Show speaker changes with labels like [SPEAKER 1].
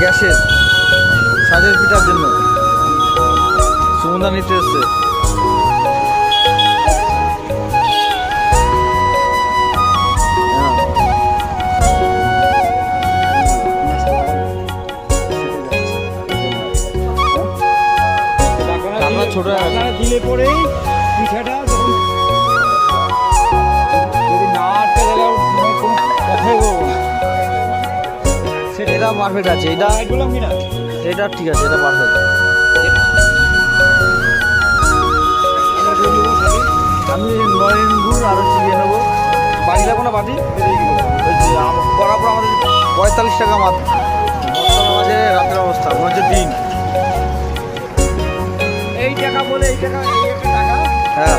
[SPEAKER 1] গ্যাসের সাজের পিঠার জন্য সুমন্দা নিতে এসছে। ছোট
[SPEAKER 2] দিলে পরেই পিঠাটা যখন যদি না আটকে গেলে কোনো কথাই বলবো না।
[SPEAKER 1] এটা পারফেক্ট আছে, এটা
[SPEAKER 2] বললাম কিনা
[SPEAKER 1] এটা ঠিক আছে, এটা পারফেক্ট। আমি নরেনগুড় আরও চিবিয়ে নেবো। বাড়ি যাবো না বাটি করার পর আমাদের 45 টাকা মাত্র। মাঝে রাতের অবস্থা মনে হচ্ছে দিন।
[SPEAKER 2] এই টাকা বলে এই টাকা
[SPEAKER 1] হ্যাঁ